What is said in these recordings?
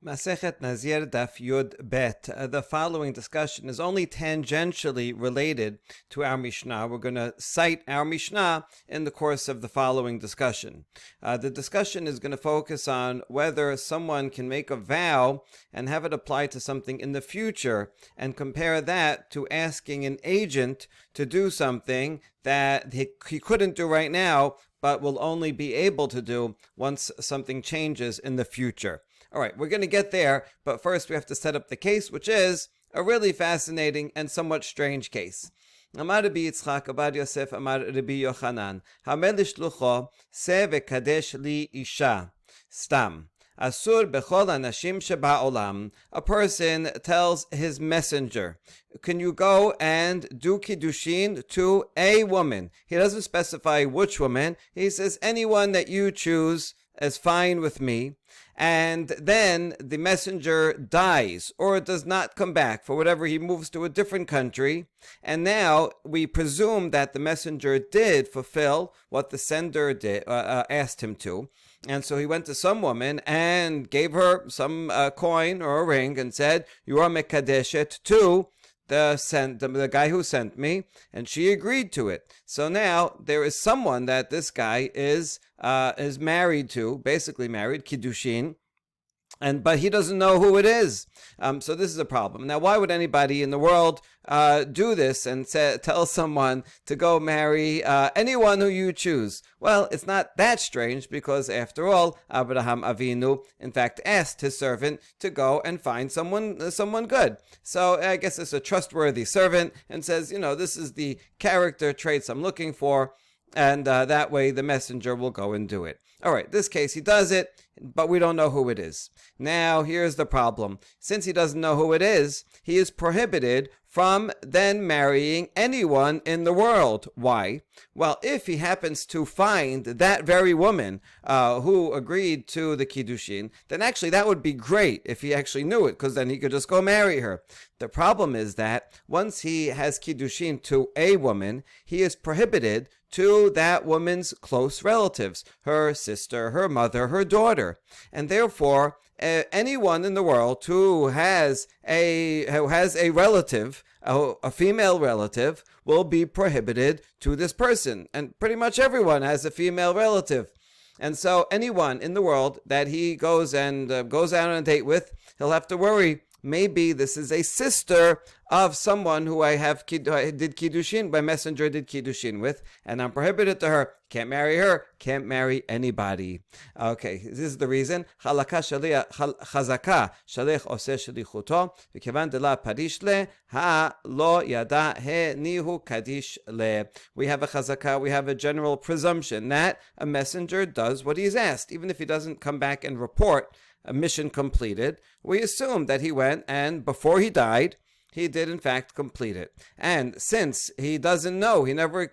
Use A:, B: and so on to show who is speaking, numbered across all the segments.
A: Masechet Nazir Daf Yud Bet. The following discussion is only tangentially related to our Mishnah. We're going to cite our Mishnah in the course of the following discussion. The discussion is going to focus on whether someone can make a vow and have it apply to something in the future, and compare that to asking an agent to do something that he couldn't do right now, but will only be able to do once something changes in the future. All right, we're going to get there, but first we have to set up the case, which is a really fascinating and somewhat strange case. Amar Rabbi Yitzchak, Amar Yosef, Amar Rabbi Yochanan, Hamelish Lucho, Se vekadesh li isha, stam. Asur bechol anashim sheba'olam. A person tells his messenger, can you go and do kiddushin to a woman? He doesn't specify which woman. He says anyone that you choose is fine with me. And then the messenger dies or does not come back for whatever, he moves to a different country, and now we presume that the messenger did fulfill what the sender did asked him to, and so he went to some woman and gave her some coin or a ring and said, you are mekadeshet to the guy who sent me, and she agreed to it. So now there is someone that this guy is married to, basically married, kiddushin, but he doesn't know who it is. So this is a problem. Now, why would anybody in the world do this and tell someone to go marry anyone who you choose? Well, it's not that strange, because after all, Abraham Avinu, in fact, asked his servant to go and find someone good. So I guess it's a trustworthy servant, and says, this is the character traits I'm looking for, and that way the messenger will go and do it. All right, this case he does it, but we don't know who it is. Now, here's the problem. Since he doesn't know who it is, he is prohibited from then marrying anyone in the world. Why? Well, if he happens to find that very woman who agreed to the kiddushin, then actually that would be great if he actually knew it, because then he could just go marry her. The problem is that once he has kiddushin to a woman, he is prohibited to that woman's close relatives, her sister, her mother, her daughter. And therefore, anyone in the world who has a relative, a female relative, will be prohibited to this person. And pretty much everyone has a female relative. And so anyone in the world that he goes out on a date with, he'll have to worry, maybe this is a sister of someone who I did kiddushin, my messenger did kiddushin with, and I'm prohibited to her. Can't marry her, can't marry anybody. Okay, this is the reason. Chazaka shalech oseh shlichuto, v'kevan dela parish le, ha lo yada he nihu kadish le. We have a chazaka, we have a general presumption that a messenger does what he's asked, even if he doesn't come back and report a mission completed. We assume that he went, and before he died, he did in fact complete it. And since he doesn't know, he never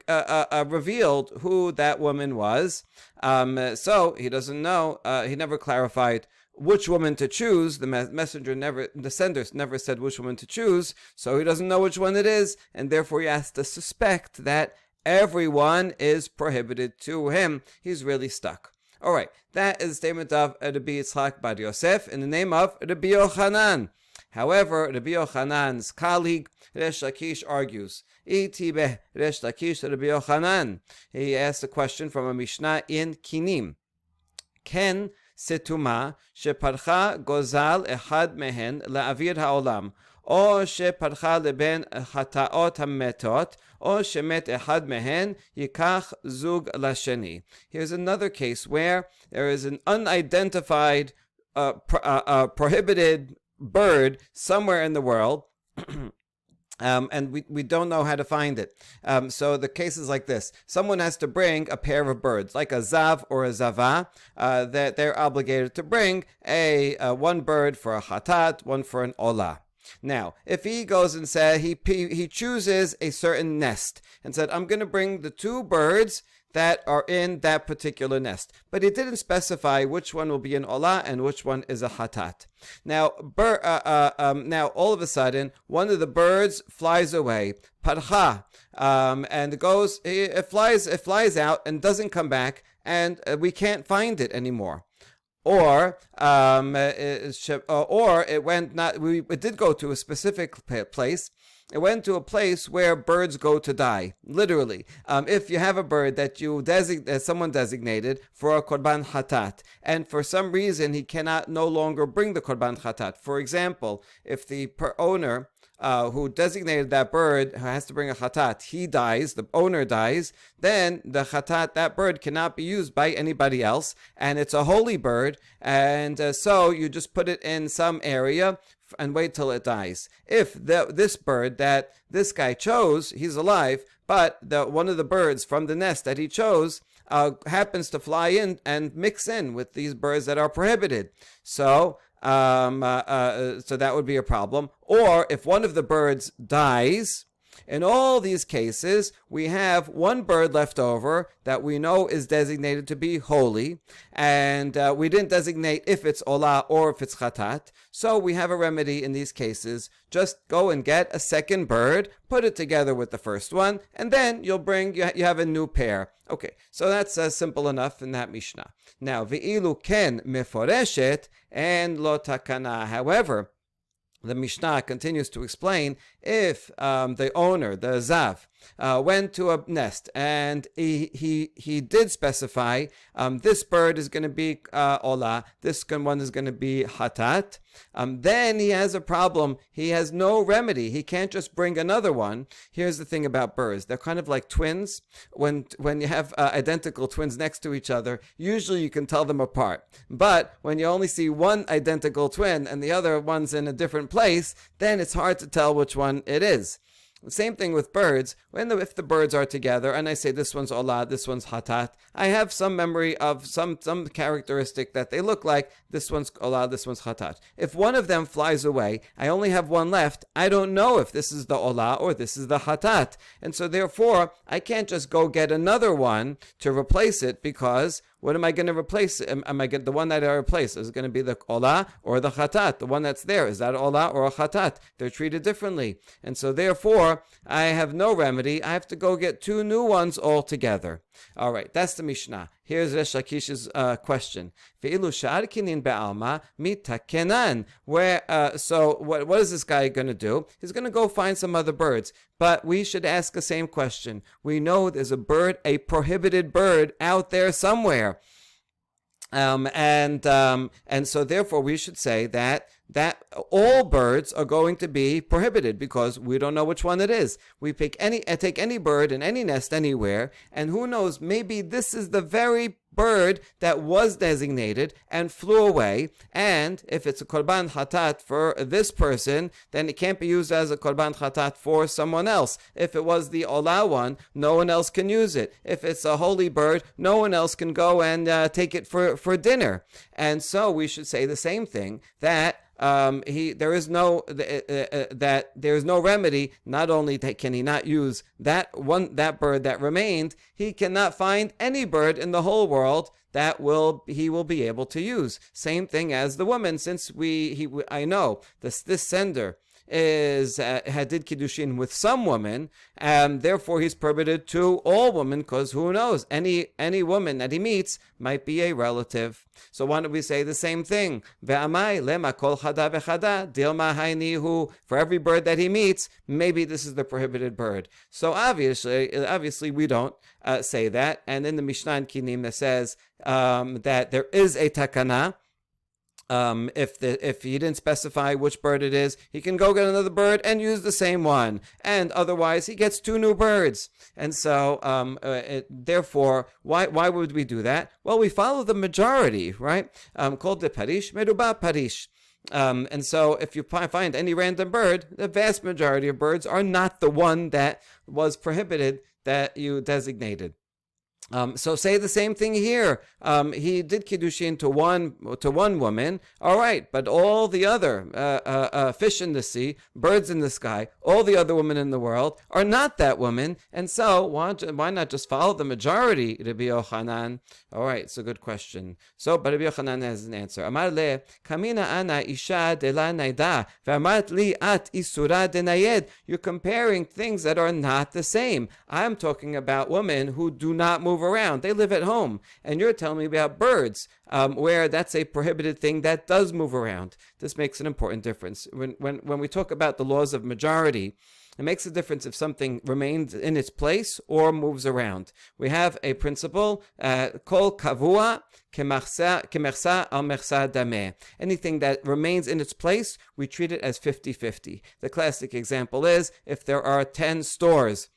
A: revealed who that woman was, so he doesn't know, he never clarified which woman to choose. The sender never said which woman to choose, so he doesn't know which one it is, and therefore he has to suspect that everyone is prohibited to him. He's really stuck. All right, that is the statement of Rabbi Yitzchak bar Yosef in the name of Rabbi Yochanan. However, Rabbi Yochanan's colleague, Resh Lakish, argues. Itibeh Resh Lakish Rabbi Yochanan. He asks a question from a Mishnah in Kinim. Ken setuma sheparcha gozal echad mehen la'avir ha'olam, או שפרחה לבין חטאות המתות, או שמת אחד מהן, ייקח זוג לשני. Here's another case where there is an unidentified, prohibited bird somewhere in the world, and we don't know how to find it. So the case is like this. Someone has to bring a pair of birds, like a zav or a zava, that they're obligated to bring one bird for a chatat, one for an olah. Now, if he goes and said he chooses a certain nest and said, I'm going to bring the two birds that are in that particular nest, but he didn't specify which one will be an olah and which one is a hatat. Now, now all of a sudden, one of the birds flies away, parcha, and it flies out and doesn't come back, and we can't find it anymore. or it went not. It did go to a specific place. It went to a place where birds go to die, literally. If you have a bird that someone designated for a korban hatat, and for some reason he cannot no longer bring the korban hatat. For example, if the owner who designated that bird who has to bring a chatat, he dies, the owner dies, then the chatat, that bird cannot be used by anybody else, and it's a holy bird, and so you just put it in some area and wait till it dies. If this bird that this guy chose, he's alive, but one of the birds from the nest that he chose happens to fly in and mix in with these birds that are prohibited. So that would be a problem. Or if one of the birds dies, in all these cases, we have one bird left over that we know is designated to be holy, and we didn't designate if it's olah or if it's chatat. So we have a remedy in these cases. Just go and get a second bird, put it together with the first one, and then you have a new pair. Okay, so that's simple enough in that Mishnah. Now, ve'ilu ken meforeshet and lo takana. However, the Mishnah continues to explain if the owner, the Zav, went to a nest and he did specify this bird is going to be olah, this one is going to be hatat, then he has a problem. He has no remedy. He can't just bring another one. Here's the thing about birds. They're kind of like twins. When you have identical twins next to each other, usually you can tell them apart. But when you only see one identical twin and the other one's in a different place, then it's hard to tell which one it is. The same thing with birds. If the birds are together and I say this one's olah, this one's hatat, I have some memory of some characteristic that they look like. This one's olah, this one's hatat. If one of them flies away, I only have one left. I don't know if this is the olah or this is the hatat. And so therefore, I can't just go get another one to replace it, because what am I going to replace? The one that I replace? Is it going to be the olah or the chatat? The one that's there, is that olah or a chatat? They're treated differently. And so therefore, I have no remedy. I have to go get two new ones altogether. All right, that's the Mishnah. Here's Resh Lakish's question. Ve'ilu sha'arkinin be'alma mitakenan. So what is this guy going to do? He's going to go find some other birds. But we should ask the same question. We know there's a prohibited bird out there somewhere. And so therefore we should say that all birds are going to be prohibited, because we don't know which one it is. We take any bird in any nest anywhere, and who knows, maybe this is the very bird that was designated and flew away, and if it's a korban hatat for this person, then it can't be used as a korban hatat for someone else. If it was the olah one, no one else can use it. If it's a holy bird, no one else can go and take it for dinner. And so we should say the same thing, that there is no remedy. Not only can he not use that bird that remained, he cannot find any bird in the whole world that he will be able to use. Same thing as the woman, since I know this sender did kiddushin with some women, and therefore he's prohibited to all women, because who knows, any woman that he meets might be a relative. So why don't we say the same thing? Ve'amai lema kol chada vechada dilma haynihu. For every bird that he meets, maybe this is the prohibited bird. So obviously we don't say that. And in the Mishnah in Kinim it says that there is a takana. If he didn't specify which bird it is, he can go get another bird and use the same one. And otherwise, he gets two new birds. And so, therefore, why would we do that? Well, we follow the majority, right? Called the parish, meruba parish. And so if you find any random bird, the vast majority of birds are not the one that was prohibited that you designated. So say the same thing here. He did kiddushin to one woman, all right, but all the other fish in the sea, birds in the sky, all the other women in the world are not that woman, and so why not just follow the majority, Rabbi Yochanan? All right, it's a good question. So, but Rabbi Yochanan has an answer. Amar le kamina ana isha de la naida v'amart li at isura de nayed. You're comparing things that are not the same. I'm talking about women who do not move move around. They live at home. And you're telling me about birds, where that's a prohibited thing that does move around. This makes an important difference. When we talk about the laws of majority, it makes a difference if something remains in its place or moves around. We have a principle, kol kavua kemersa al mersa dameh. Anything that remains in its place, we treat it as 50-50. The classic example is if there are 10 stores,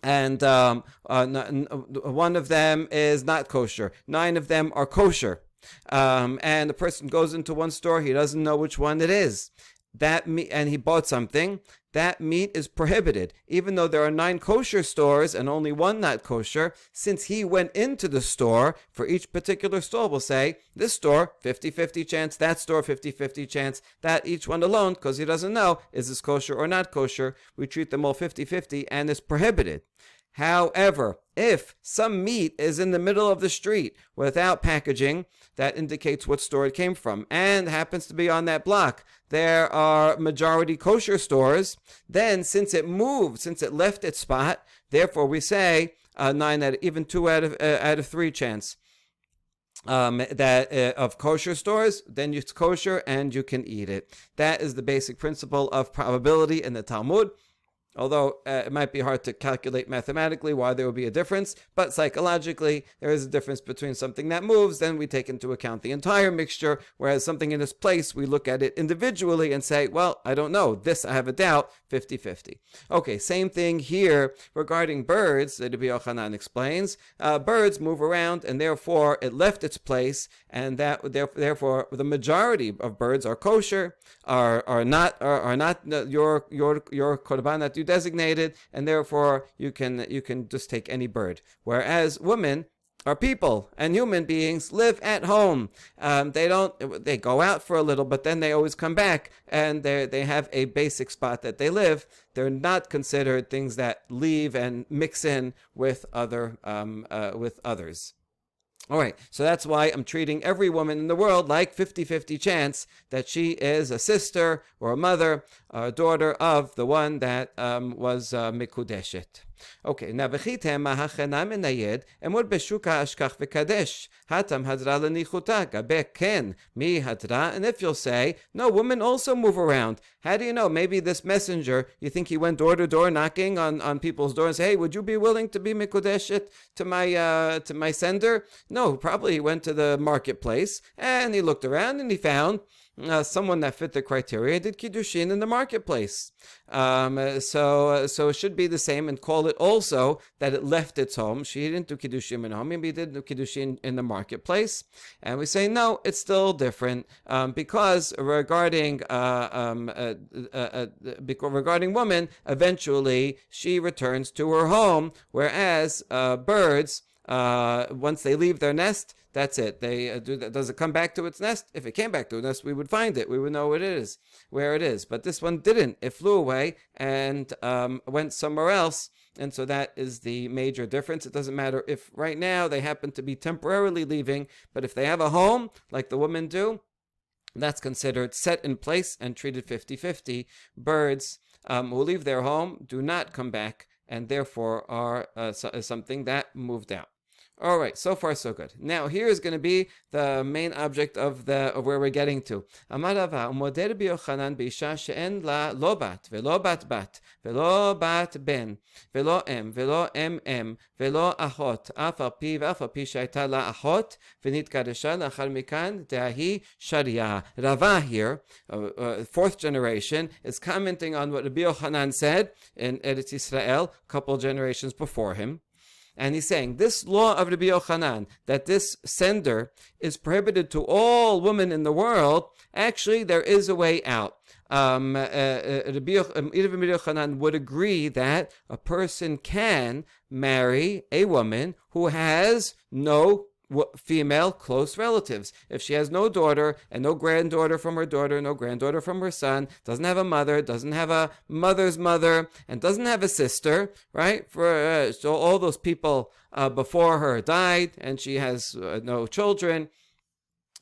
A: and one of them is not kosher, 9 of them are kosher, and the person goes into one store, he doesn't know which one it is. That meat, and he bought something, that meat is prohibited. Even though there are 9 kosher stores and only 1 not kosher, since he went into the store, for each particular store we'll say, this store, 50-50 chance, that store, 50-50 chance, that each one alone, because he doesn't know, is this kosher or not kosher, we treat them all 50-50 and it's prohibited. However, if some meat is in the middle of the street without packaging, that indicates what store it came from, and happens to be on that block, there are majority kosher stores, then since it moved, since it left its spot, therefore we say 2 out of 3 chance of kosher stores, then it's kosher and you can eat it. That is the basic principle of probability in the Talmud. Although it might be hard to calculate mathematically why there would be a difference, but psychologically there is a difference between something that moves, then we take into account the entire mixture, whereas something in its place, we look at it individually and say, well, I don't know, this I have a doubt, 50-50. Okay, same thing here regarding birds, that Rabbi Yochanan explains. Birds move around and therefore it left its place, and that therefore the majority of birds are kosher, are not your korban that you designated, and therefore you can just take any bird. Whereas women are people, and human beings live at home. They go out for a little, but then they always come back, and they have a basic spot that they live. They're not considered things that leave and mix in with others. All right, so that's why I'm treating every woman in the world like 50-50 chance that she is a sister or a mother or a daughter of the one that was mikudeshet. Okay, now v'chitem ha'chana menayed emod beshuka ashkach v'kadesh hatam hadra lenichuta gabe ken mi hadra. And if you'll say, no, women also move around. How do you know? Maybe this messenger, you think he went door to door knocking on people's doors and say, hey, would you be willing to be mikudeshet to my sender? No, probably he went to the marketplace and he looked around and he found someone that fit the criteria, did kiddushin in the marketplace. So it should be the same, and call it also that it left its home. She didn't do kiddushin in home, maybe he did do kiddushin in the marketplace. And we say no, it's still different, because regarding women, eventually she returns to her home, whereas birds, once they leave their nest, that's it. Does it come back to its nest? If it came back to its nest, we would find it. We would know where it is. But this one didn't. It flew away and went somewhere else. And so that is the major difference. It doesn't matter if right now they happen to be temporarily leaving, but if they have a home, like the women do, that's considered set in place and treated 50-50. Birds who leave their home do not come back, and therefore are something that moved out. All right, so far so good. Now here is going to be the main object of where we're getting to. Amar Rava, umoder b'Yochanan b'isha she'en la lo bat, velo bat bat, velo bat ben, velo em em, velo achot, af al pi she'ayta la achot, v'nitkadesha lachar mikan de'ahi sharia. Rava here, 4th generation, is commenting on what Rabbi Yochanan said in Eretz Yisrael a couple generations before him. And he's saying, this law of Rabbi Yochanan, that this sender is prohibited to all women in the world, actually there is a way out. Rabbi Yochanan would agree that a person can marry a woman who has no female close relatives. If she has no daughter and no granddaughter from her daughter, no granddaughter from her son, doesn't have a mother, doesn't have a mother's mother, and doesn't have a sister, right? So all those people before her died, and she has no children,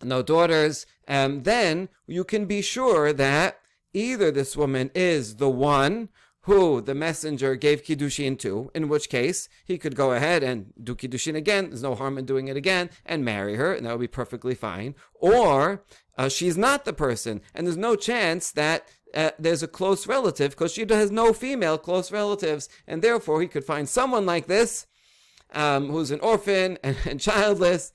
A: no daughters, then you can be sure that either this woman is the one who the messenger gave kiddushin to, in which case he could go ahead and do kiddushin again. There's no harm in doing it again and marry her, and that would be perfectly fine. Or she's not the person, and there's no chance that there's a close relative, because she has no female close relatives, and therefore he could find someone like this, who's an orphan and childless,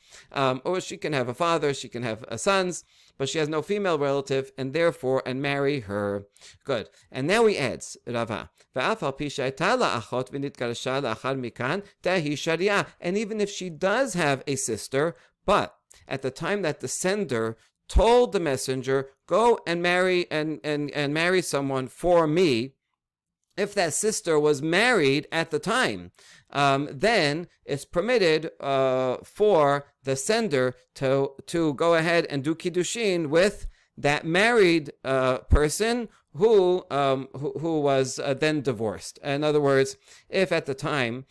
A: or she can have a father, she can have sons, but she has no female relative, and therefore, and marry her. Good. And now he adds, Rava, and even if she does have a sister, but at the time that the sender told the messenger, go and marry and marry someone for me, if that sister was married at the time, then it's permitted for the sender to go ahead and do kiddushin with that married person who was then divorced. In other words, if at the time,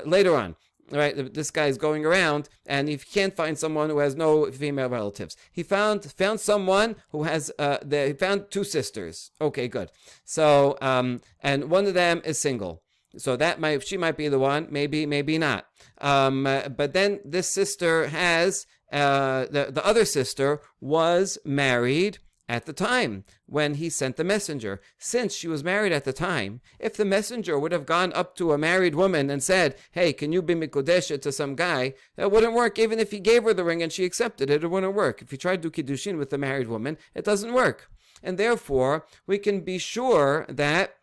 A: later on, right, this guy is going around and he can't find someone who has no female relatives. He found someone who has he found two sisters. Okay, good. So and one of them is single. So she might be the one, maybe not. But then this sister has the other sister was married at the time when he sent the messenger. Since she was married at the time, if the messenger would have gone up to a married woman and said, hey, can you be mikudesha to some guy, that wouldn't work. Even if he gave her the ring and she accepted it, it wouldn't work. If he tried to do kiddushin with the married woman, it doesn't work. And therefore, we can be sure that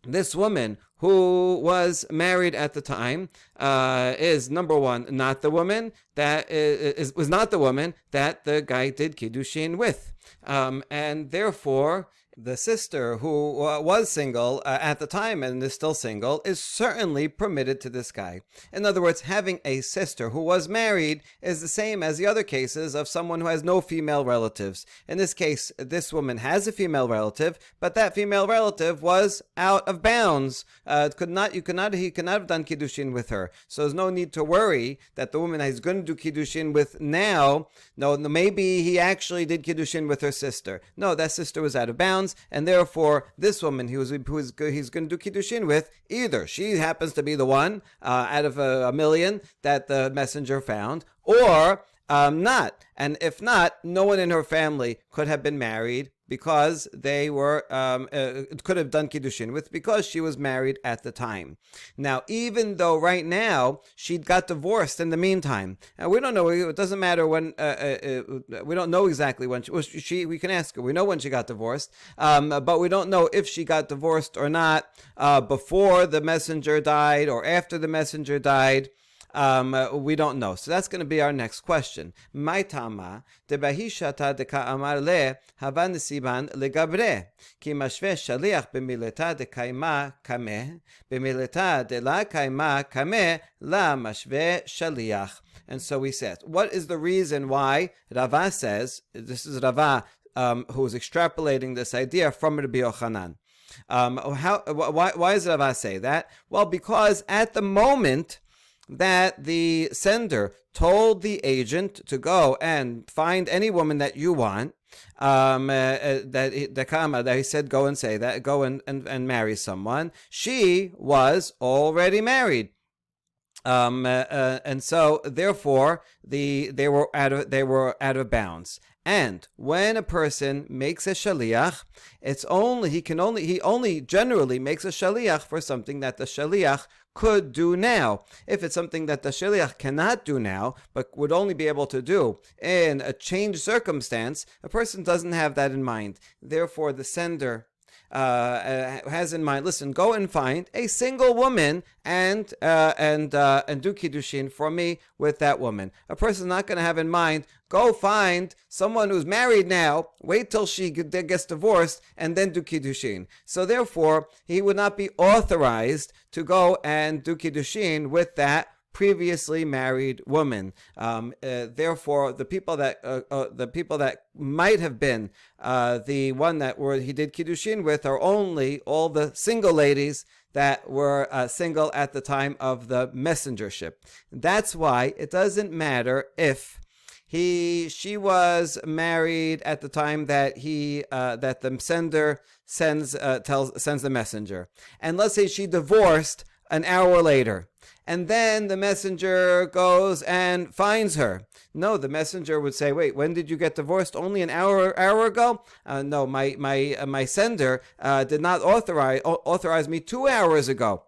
A: this woman who was married at the time is, number one, not the woman that was not the woman that the guy did kiddushin with. And therefore, the sister who was single at the time and is still single is certainly permitted to this guy. In other words, having a sister who was married is the same as the other cases of someone who has no female relatives. In this case, this woman has a female relative, but that female relative was out of bounds. He could not have done kiddushin with her. So there's no need to worry that the woman he's going to do kiddushin with now, maybe he actually did kiddushin with her sister. No, that sister was out of bounds. And therefore, this woman he's going to do kiddushin with, either she happens to be the one out of a million that the messenger found, or not. And if not, no one in her family could have been married because they were could have done kiddushin with, because she was married at the time. Now, even though right now she got divorced in the meantime, and we don't know, it doesn't matter when, we don't know exactly when we can ask her. We know when she got divorced, but we don't know if she got divorced or not before the messenger died or after the messenger died. We don't know. So that's going to be our next question. Maitama debahishata deka amar le havan siban legabre ki mashve shaliach b'mileta dekaima kameh b'mileta de la kaima kameh la mashve shaliach. And so we said, what is the reason why Rava says, this is Rava who is extrapolating this idea from Rabbi Yochanan. Why does Rava say that? Well, because at the moment that the sender told the agent to go and find any woman that you want, that he said go and say that, go and marry someone, she was already married. And so therefore they were out of bounds. And when a person makes a shaliach, he only generally makes a shaliach for something that the shaliach could do now. If it's something that the shaliach cannot do now, but would only be able to do in a changed circumstance, a person doesn't have that in mind. Therefore, the sender has in mind, listen, go and find a single woman and do kiddushin for me with that woman. A person's not going to have in mind, go find someone who's married now, wait till she gets divorced, and then do kiddushin. So therefore, he would not be authorized to go and do kiddushin with that previously married woman. Therefore, the people that might have been the one that he did kiddushin with are only all the single ladies that were single at the time of the messengership. That's why it doesn't matter if She was married at the time that that the sender sends the messenger. And let's say she divorced an hour later. And then the messenger goes and finds her. No, the messenger would say, wait, when did you get divorced? Only an hour ago? No, my sender did not authorize me 2 hours ago.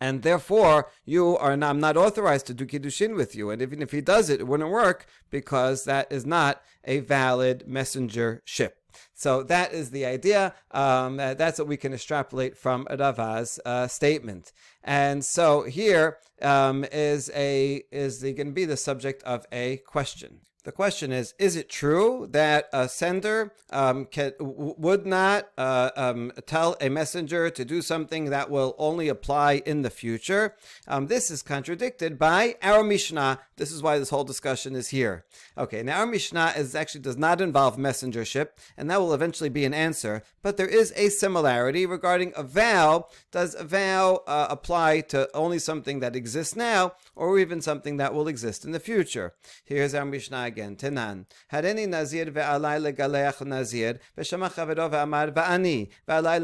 A: And therefore, I'm not authorized to do kiddushin with you. And even if he does it, it wouldn't work because that is not a valid messengership. So that is the idea. That's what we can extrapolate from Rava's statement. And so here is going to be the subject of a question. The question is it true that a sender would not tell a messenger to do something that will only apply in the future? This is contradicted by our Mishnah. This is why this whole discussion is here. Okay, now our Mishnah does not involve messengership, and that will eventually be an answer, but there is a similarity regarding a vow. Does a vow apply to only something that exists now, or even something that will exist in the future? Here's our Mishnah again. Tenan. Hareni Nazir ve'alai legaleach Nazir ve'shama chavero ve'amar va'ani ve'alai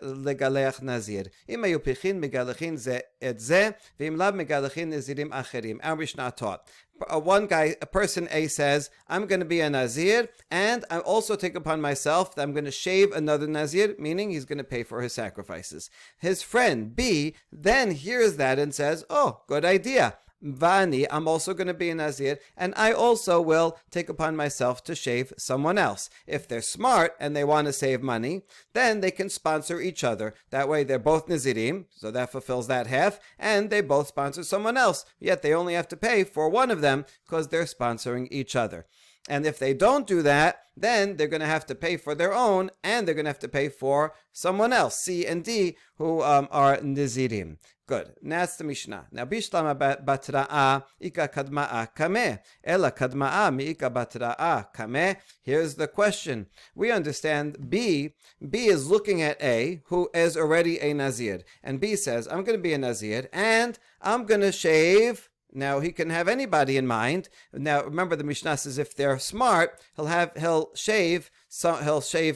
A: legaleach Nazir. Im hayu pichin megalechin ze et ze ve'im lav megalechin nazirim acherim. Our Mishnah taught. A person A says, I'm going to be a Nazir, and I also take upon myself that I'm going to shave another Nazir, meaning he's going to pay for his sacrifices. His friend B then hears that and says, oh, good idea. Vani, I'm also going to be a Nazir, and I also will take upon myself to shave someone else. If they're smart and they want to save money, then they can sponsor each other. That way they're both Nazirim, so that fulfills that half, and they both sponsor someone else. Yet they only have to pay for one of them because they're sponsoring each other. And if they don't do that, then they're going to have to pay for their own, and they're going to have to pay for someone else, C and D, who are Nazirim. Good. Now that's the Mishnah. Now, Bishlama batra'a ika kadma'a kameh. Ela kadma'a mi ika batra'a kameh. Here's the question. We understand B is looking at A, who is already a Nazir. And B says, I'm going to be a Nazir, and I'm going to shave. Now, he can have anybody in mind. Now, remember the Mishnah says if they're smart, he'll shave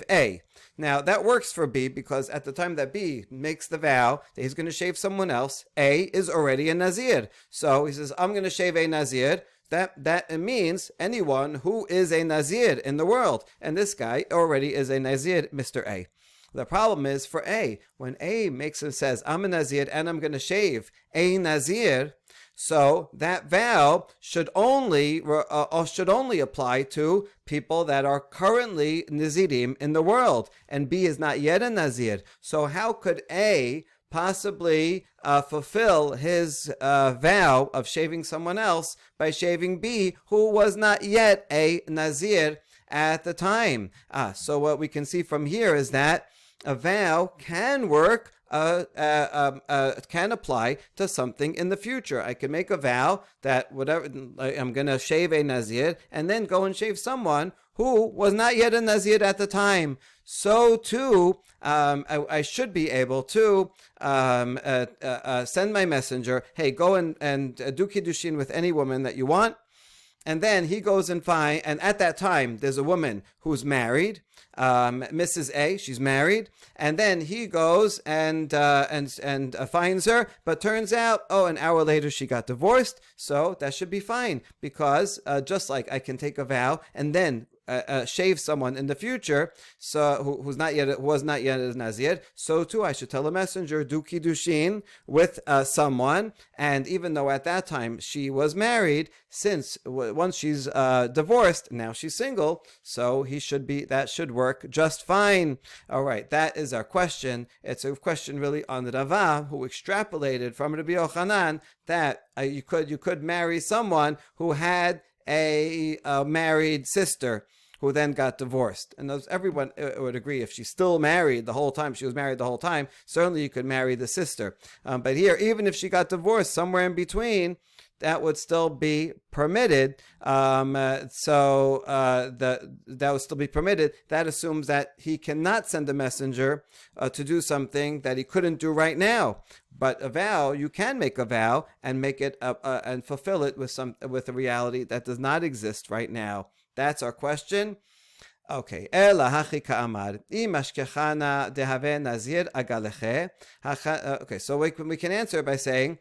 A: A. Now, that works for B because at the time that B makes the vow that he's going to shave someone else, A is already a Nazir. So he says, I'm going to shave a Nazir. That means anyone who is a Nazir in the world. And this guy already is a Nazir, Mr. A. The problem is for A, when A makes and says, I'm a Nazir and I'm going to shave a Nazir, so that vow should only apply to people that are currently Nazirim in the world, and B is not yet a Nazir. So how could A possibly fulfill his vow of shaving someone else by shaving B, who was not yet a Nazir at the time? So what we can see from here is that a vow can work, can apply to something in the future. I can make a vow that I'm going to shave a Nazir and then go and shave someone who was not yet a Nazir at the time. So too, I should be able to send my messenger, hey, go and do kiddushin with any woman that you want. And then he goes and at that time, there's a woman who's married, Mrs. A, she's married, and then he goes and finds her, but turns out, an hour later she got divorced, so that should be fine, because just like I can take a vow and then shave someone in the future, so who was not yet a Nazir, so too I should tell a messenger, do kiddushin with someone, and even though at that time she was married, since once she's divorced, now she's single, so that should work just fine. All right, that is our question. It's a question really on Rava, who extrapolated from Rabbi Yochanan that you could marry someone who had a married sister who then got divorced. And everyone would agree, if she's still married the whole time, she was married the whole time, certainly you could marry the sister. But here, even if she got divorced somewhere in between, that would still be permitted. That would still be permitted. That assumes that he cannot send a messenger to do something that he couldn't do right now. But a vow, you can make a vow and make it and fulfill it with a reality that does not exist right now. That's our question. Okay. Okay, so we can answer by saying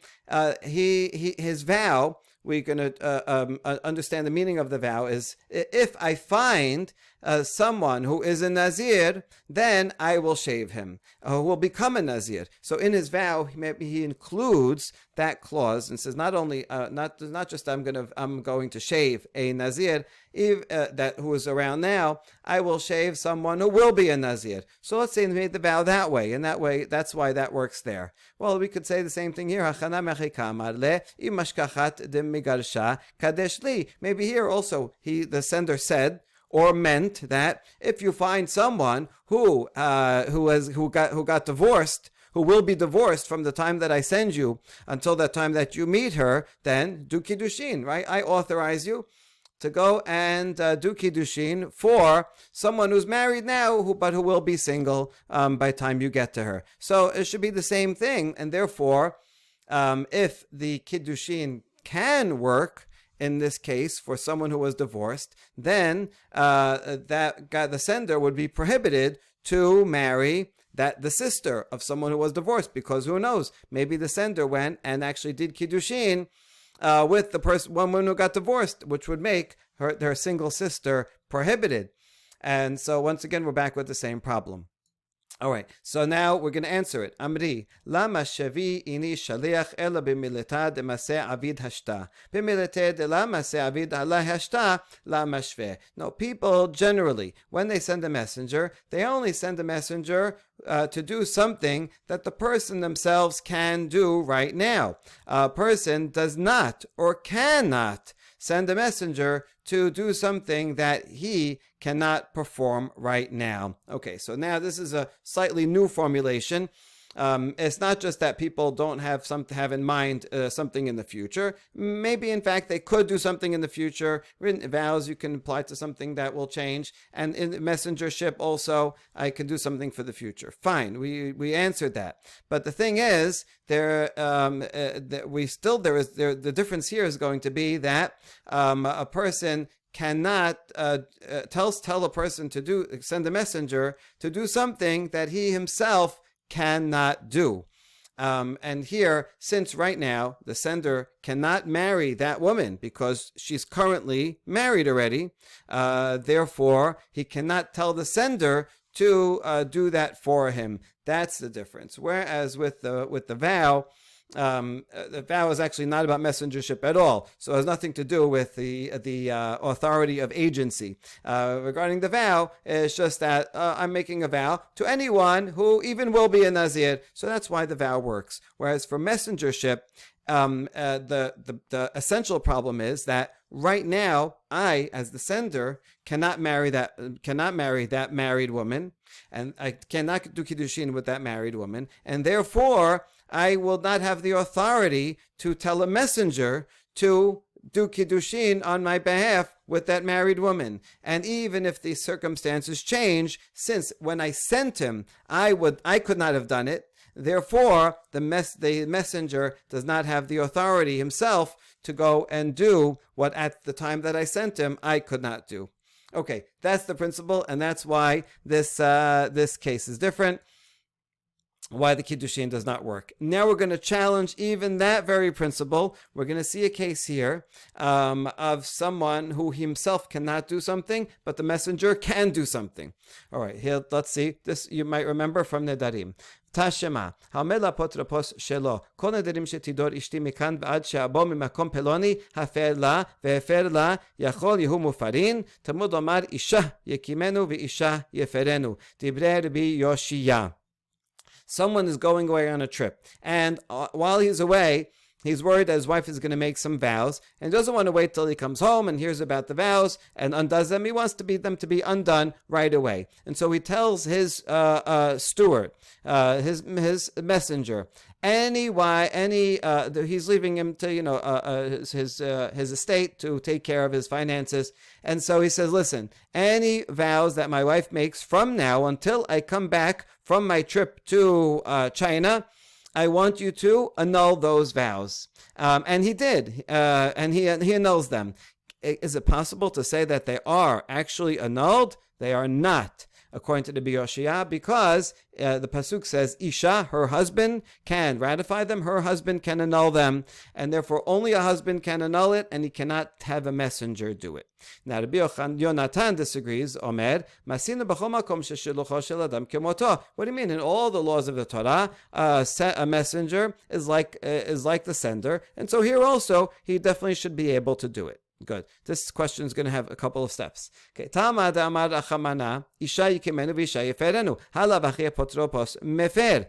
A: his vow, we're going to understand the meaning of the vow is, if I find someone who is a Nazir, then I will shave him, who will become a Nazir. So in his vow, he includes that clause and says not only not just I'm going to shave a Nazir that who is around now, I will shave someone who will be a Nazir. So let's say he made the vow that way, and that's why that works there. Well, we could say the same thing here. Maybe here also the sender said or meant that if you find someone who got divorced, who will be divorced from the time that I send you until the time that you meet her, then do kiddushin, right? I authorize you to go and do kiddushin for someone who's married now, but who will be single by the time you get to her. So it should be the same thing, and therefore, if the kiddushin can work in this case for someone who was divorced, then the sender would be prohibited to marry the sister of someone who was divorced, because who knows, maybe the sender went and actually did kiddushin with the woman who got divorced, which would make her single sister prohibited. And so once again, we're back with the same problem. All right, so now we're going to answer it. Amri, lama shavi ini shaliach ela b'mileta de maseh avid hashta. B'mileta de la maseh avid ala hashta la mashveh. No, people generally, when they send a messenger, they only send a messenger to do something that the person themselves can do right now. A person does not or cannot send a messenger to do something that he cannot perform right now. Okay, so now this is a slightly new formulation. It's not just that people don't have in mind something in the future. Maybe, in fact, they could do something in the future. Written vows you can apply to something that will change. And in messengership also, I can do something for the future. Fine, we answered that. But the thing is, the difference here is going to be that a person cannot tell a person to send a messenger to do something that he himself cannot do. And here, since right now the sender cannot marry that woman because she's currently married already, therefore he cannot tell the sender to do that for him. That's the difference. Whereas with the vow, the vow is actually not about messengership at all, so it has nothing to do with the authority of agency. Regarding the vow, it's just that I'm making a vow to anyone who even will be a Nazir, so that's why the vow works. Whereas for messengership, the essential problem is that right now I, as the sender, cannot marry that married woman, and I cannot do kiddushin with that married woman, and therefore I will not have the authority to tell a messenger to do kiddushin on my behalf with that married woman. And even if the circumstances change, since when I sent him, I could not have done it, therefore the messenger does not have the authority himself to go and do what at the time that I sent him I could not do. Okay, that's the principle, and that's why this case is different. Why the kiddushin does not work. Now we're going to challenge even that very principle. We're going to see a case here of someone who himself cannot do something, but the messenger can do something. All right, here, let's see. This you might remember from Nedarim. Tashema, המל אפוטרופוס שלו, כל נדרים שתדור אשתי מכאן ועד שאבוא ממקום פלוני, הפר לה והפר לה, יכול יהיו מופרין, תלמוד לומר אישה יקימנו ואישה יפרנו. דברי רבי יושייה. Someone is going away on a trip, and while he's away, He's worried that his wife is going to make some vows and doesn't want to wait till he comes home and hears about the vows and undoes them. He wants them to be undone right away. And so he tells his steward, his messenger, he's leaving him to his estate to take care of his finances, and so he says, listen, any vows that my wife makes from now until I come back from my trip to China, I want you to annul those vows. And he did, and he annuls them. Is it possible to say that they are actually annulled? They are not, according to the Yoshia, because the pasuk says Isha, her husband, can ratify them, her husband can annul them, and therefore only a husband can annul it, and he cannot have a messenger do it. Now, Rabbi Yonatan disagrees. Omer, Masina b'chol makom sheshilucho shel adam kemoto. What do you mean? In all the laws of the Torah, a messenger is like the sender, and so here also he definitely should be able to do it. Good. This question is going to have a couple of steps. Okay. Talmad amar achamana isha yikimenu v'isha yeferenu halav achi apotropos mefer.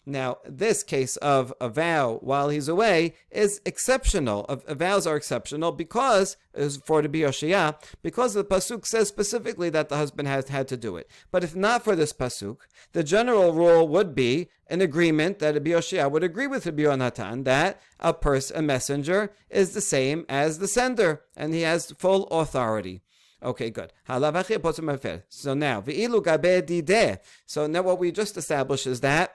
A: Now, this case of a vow while he's away is exceptional. Vows are exceptional because, for the Yoshia, because the pasuk says specifically that the husband has had to do it. But if not for this pasuk, the general rule would be an agreement that Rabbi Yoshia would agree with Rabbi Yonatan that a messenger is the same as the sender, and he has full authority. Okay, good. So now, so now what we just established is that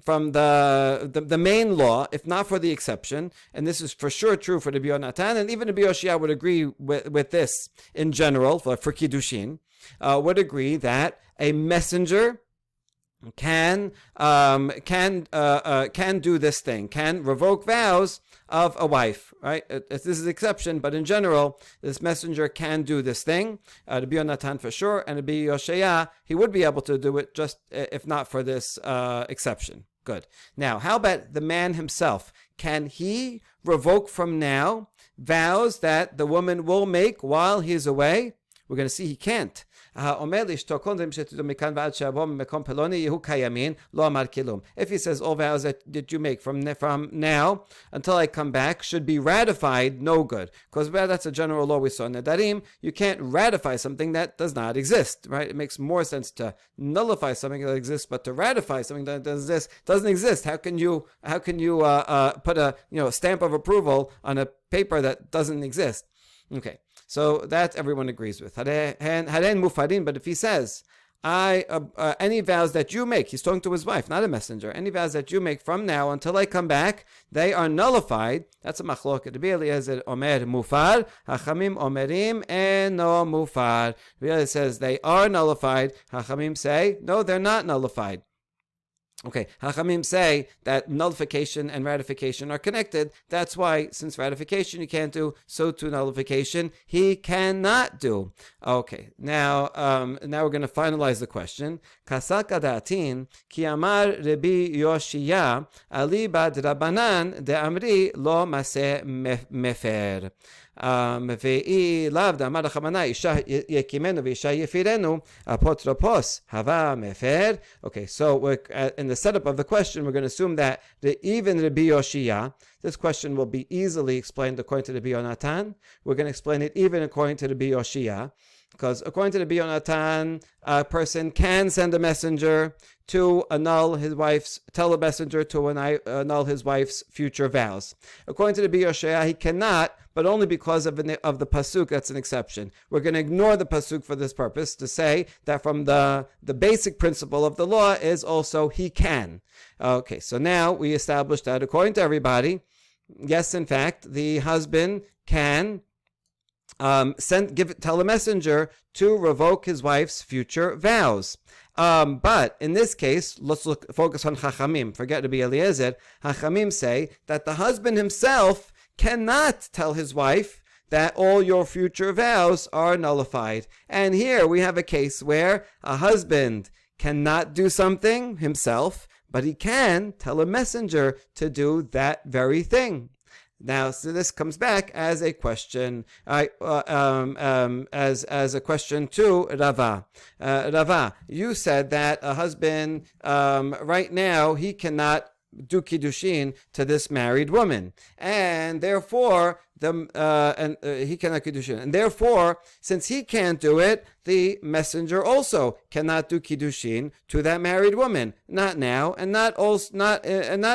A: from the main law, if not for the exception, and this is for sure true for the Yonatan, and even the Yoshia would agree with this in general for Kiddushin, would agree that a messenger can do this thing, can revoke vows of a wife, right? This is an exception, but in general, this messenger can do this thing. To be Yonatan for sure, and to be Yoshia, he would be able to do it just if not for this exception. Good. Now, how about the man himself? Can he revoke from now vows that the woman will make while he's away? We're going to see he can't. If he says all vows that you make from now until I come back should be ratified, no good. Because that's a general law we saw in Nedarim. You can't ratify something that does not exist, right? It makes more sense to nullify something that exists, but to ratify something that doesn't exist. How can you put a stamp of approval on a paper that doesn't exist? Okay, so that everyone agrees with. But if he says, any vows that you make, he's talking to his wife, not a messenger, any vows that you make from now until I come back, they are nullified. That's a machloket. Rabbi Eliezer omer mufar, hachamim omerim eno mufar. Rabbi Eliezer says they are nullified. Hachamim say, no, they're not nullified. Okay, Hachamim say that nullification and ratification are connected. That's why, since ratification you can't do, so too nullification he cannot do. Okay, now we're going to finalize the question. Kasak adatin ki amar Rabbi Yoshia ali bad Rabbanan de amri lo maseh mefer. Okay, so in the setup of the question, we're going to assume that even Rabbi Yoshia, this question will be easily explained according to Rabbi Yonatan. We're going to explain it even according to Rabbi Yoshia, because according to Rabbi Yonatan, a person can send a messenger to annul his wife's, tell a messenger to annul his wife's future vows. According to Rabbi Yoshia, he cannot, but only because of the pasuk. That's an exception. We're going to ignore the pasuk for this purpose to say that from the basic principle of the law is also he can. Okay, so now we established that according to everybody, yes, in fact, the husband can tell a messenger to revoke his wife's future vows. But in this case, let's focus on Chachamim. Forget Rabbi Eliezer. Chachamim say that the husband himself cannot tell his wife that all your future vows are nullified. And here we have a case where a husband cannot do something himself, but he can tell a messenger to do that very thing. Now, so this comes back as a question, as a question to Rava. Rava, you said that a husband right now he cannot do kiddushin to this married woman, and therefore he cannot kiddushin, and therefore, since he can't do it, the messenger also cannot do kiddushin to that married woman. Not now, and not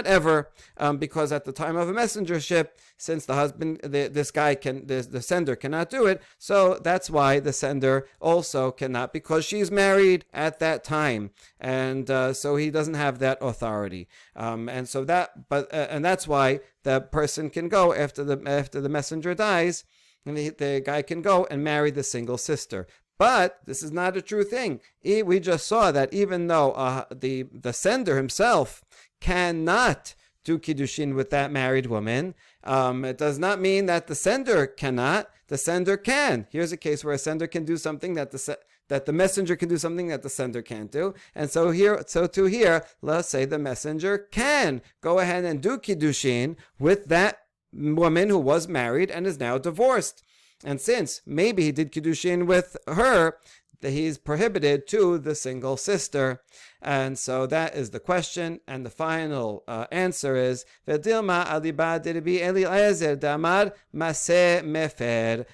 A: ever, because at the time of a messengership, since the husband, the sender cannot do it, so that's why the sender also cannot, because she's married at that time, and so he doesn't have that authority, and that's why the person can go after the messenger dies, and the guy can go and marry the single sister. But this is not a true thing. We just saw that even though the sender himself cannot do kiddushin with that married woman, it does not mean that the sender cannot. The sender can. Here's a case where a sender can do something that the messenger can do something that the sender can't do. And so here, let's say the messenger can go ahead and do kiddushin with that woman who was married and is now divorced. And since maybe he did kiddushin with her, he's prohibited to the single sister. And so that is the question. And the final answer is, V'dilma alibad dirbi Eliezer damar maseh mefer.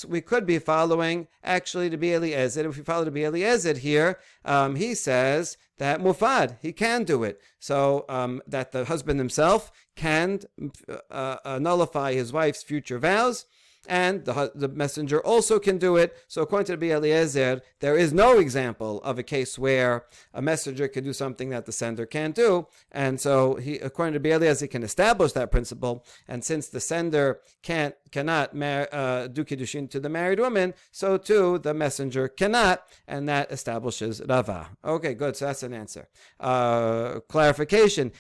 A: We could be following actually to be Eliezer. If we follow to be Eliezer here, he says that mufad, he can do it. So that the husband himself can nullify his wife's future vows, and the messenger also can do it. So according to Rabbi Eliezer, there is no example of a case where a messenger can do something that the sender can't do. And so according to Rabbi Eliezer, he can establish that principle. And since the sender cannot do kiddushin to the married woman, so too the messenger cannot, and that establishes Rava. Okay, good. So that's an answer. Clarification.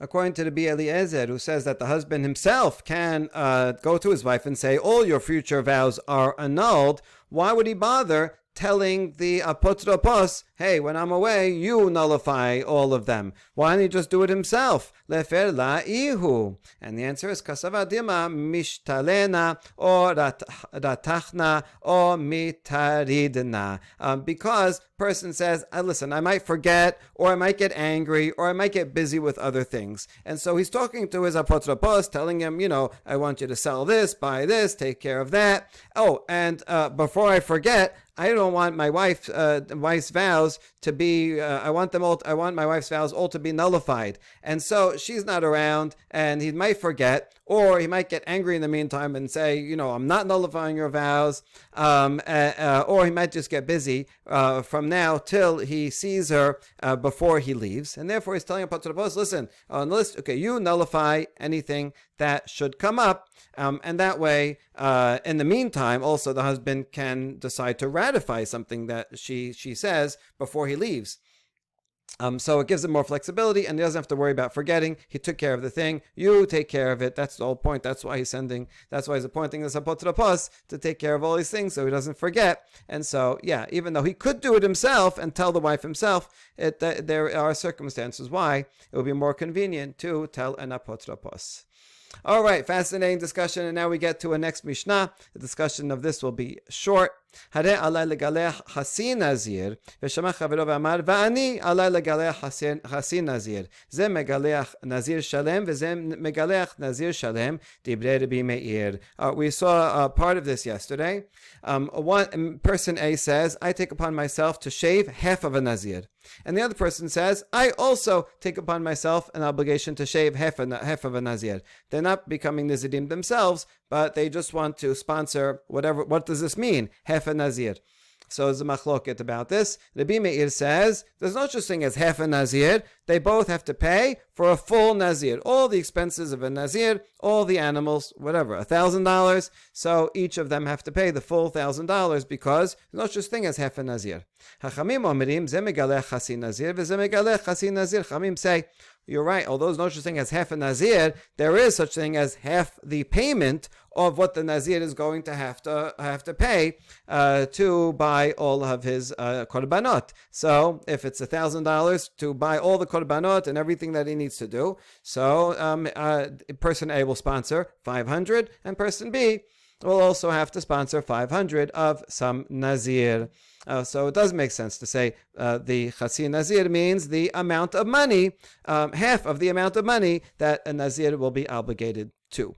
A: According to the Rabbi Eliezer, who says that the husband himself can go to his wife and say, all your future vows are annulled, why would he bother telling the apotropos, hey, when I'm away, you nullify all of them? Why don't he just do it himself? Lefer la'ihu. And the answer is, kasavadima mishtalena or ratachna or mitaridna. Because person says, listen, I might forget, or I might get angry, or I might get busy with other things. And so he's talking to his apotropos, telling him, I want you to sell this, buy this, take care of that. Oh, and before I forget, I don't want my wife's vows to be. I want my wife's vows all to be nullified. And so she's not around, and he might forget, or he might get angry in the meantime and say, I'm not nullifying your vows, or he might just get busy from now till he sees her before he leaves, and therefore he's telling Apotropos, listen, you nullify anything that should come up, and that way, in the meantime, also the husband can decide to ratify something that she says before he leaves. So it gives him more flexibility, and he doesn't have to worry about forgetting. He took care of the thing. You take care of it. That's the whole point. That's why he's appointing this apotropos to take care of all these things so he doesn't forget. And so, even though he could do it himself and tell the wife himself, there are circumstances why it would be more convenient to tell an apotropos. All right, fascinating discussion, and now we get to a next Mishnah. The discussion of this will be short. הרי עלי לגלח חסי נזיר, ושמע חברו ואמר, ואני עלי לגלח חסי נזיר. זה מגלח נזיר שלם, וזה מגלח נזיר שלם, דברי רבי מאיר. We saw part of this yesterday. Person A says, I take upon myself to shave half of a nazir. And the other person says, I also take upon myself an obligation to shave half of a nazir. They're not becoming nazirim themselves, but they just want to sponsor whatever. What does this mean? Half a nazir. So there's a machloket about this. Rabbi Meir says there's no such thing as half a nazir. They both have to pay for a full nazir. All the expenses of a nazir, all the animals, whatever, $1,000. So each of them have to pay the full $1,000 because there's no such thing as half a nazir. Hachamim omerim ze megalech chasi nazir v'ze megalech chasi nazir. Chamim say, you're right, although there's no such thing as half a nazir, there is such thing as half the payment of what the nazir is going to have to pay to buy all of his korbanot. So if it's $1,000 to buy all the korbanot and everything that he needs to do, so person A will sponsor $500, and person B will also have to sponsor 500 of some Nazir. So it does make sense to say the Chasi Nazir means the amount of money, half of the amount of money that a Nazir will be obligated to.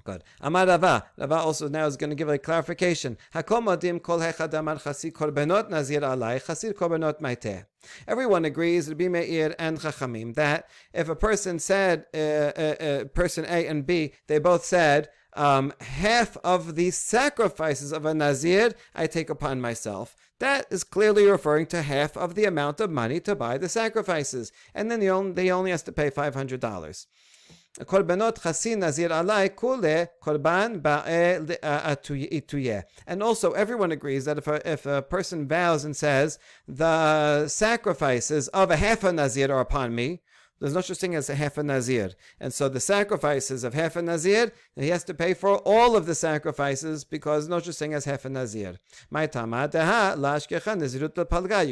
A: Good. Amar Rava. Rava also now is going to give a clarification. Hakol modim kol hechad amar chasi korbanot nazir alai chasir korbanot maiteh. Everyone agrees, Rabbi Meir and Chachamim, that if a person said, person A and B, they both said, half of the sacrifices of a Nazir I take upon myself. That is clearly referring to half of the amount of money to buy the sacrifices. And then they only has to pay $500. Korbanot chasi nazir alai kule korban ba'e ituye. And also, everyone agrees that if a person vows and says, the sacrifices of a half a nazir are upon me, there's no such thing as a half a nazir. And so the sacrifices of half a nazir, he has to pay for all of the sacrifices because no such thing as half a nazir. You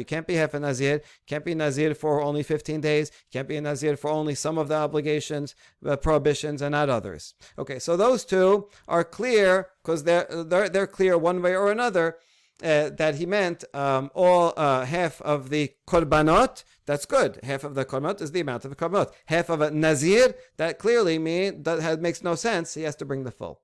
A: can't be half a nazir. You can't be nazir for only 15 days. You can't be a nazir for only some of the obligations, prohibitions, and not others. Okay, so those two are clear because they're clear one way or another. That he meant all half of the korbanot. That's good. Half of the korbanot is the amount of the korbanot. Half of a nazir, that clearly makes no sense. He has to bring the full.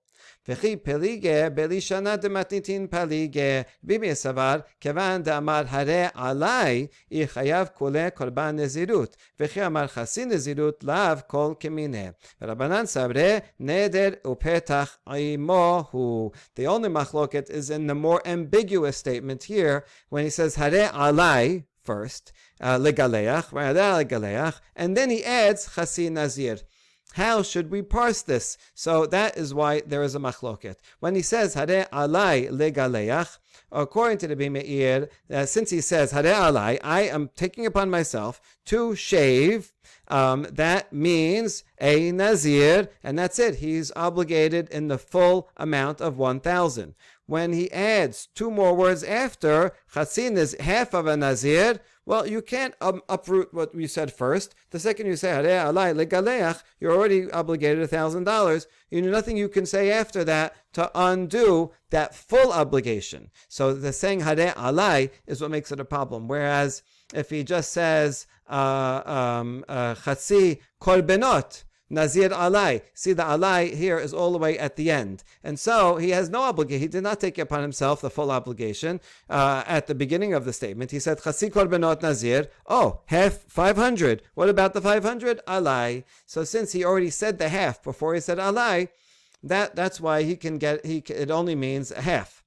A: וכי פליגה בלישנה דמתניתין פליגה ביבי סבר כיוון דאמר הרי עלי יחייב כולה קורבן נזירות וכי אמר חסי נזירות לאו כל כמיני ורבנן סברי נדר ופתח עמו. The only machloket is in the more ambiguous statement here when he says הרי עלי first, legaleach, and then he adds chasi nazir. How should we parse this? So that is why there is a machloket. When he says hare alai legaleach, according to the Rabbi Meir, since he says hare alai, I am taking upon myself to shave. That means a nazir, and that's it. He's obligated in the full amount of 1,000. When he adds two more words after, chatzin is half of a nazir. Well, you can't uproot what we said first. The second you say harei alai legaleach, you're already obligated $1,000. Nothing you can say after that to undo that full obligation. So the saying harei alai is what makes it a problem. Whereas if he just says chatzi korbenot Nazir alai. See, the alai here is all the way at the end. And so he has no obligation. He did not take upon himself the full obligation at the beginning of the statement. He said, Chasi korbanot Nazir. Oh, half 500. What about the 500? Alai. So since he already said the half before he said alai, that's why it only means a half.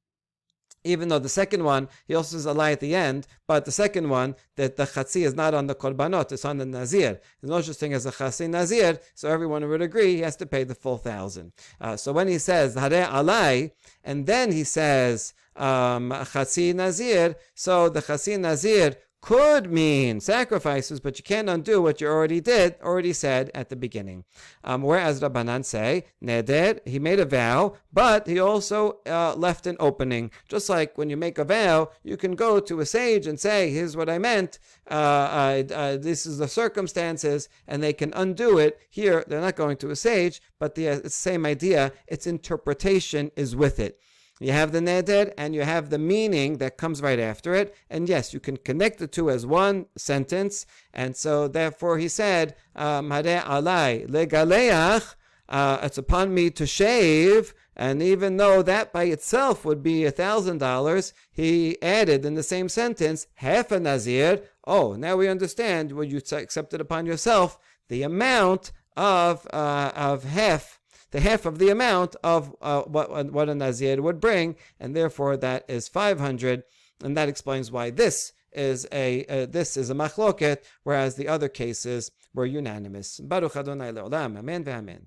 A: Even though the second one, he also says alai at the end, but the second one, that the chatzi is not on the korbanot, it's on the nazir. There's no such thing as a chatzi nazir, so everyone would agree he has to pay the full 1,000. So when he says harei alai, and then he says chatzi nazir, so the chatzi nazir could mean sacrifices, but you can't undo what you already said at the beginning. Whereas Rabbanan say, neder, he made a vow, but he also left an opening. Just like when you make a vow, you can go to a sage and say, here's what I meant, this is the circumstances, and they can undo it. Here, they're not going to a sage, but it's the same idea, its interpretation is with it. You have the neder and you have the meaning that comes right after it. And yes, you can connect the two as one sentence. And so therefore he said, harei alai legaleach, it's upon me to shave. And even though that by itself would be $1,000, he added in the same sentence, half a nazir. Oh, now we understand when you accepted upon yourself the amount of half. The half of the amount of what a Nazir would bring, and therefore that is 500, and that explains why this is a machloket, whereas the other cases were unanimous. Baruch Adonai le'olam, amen ve'amen.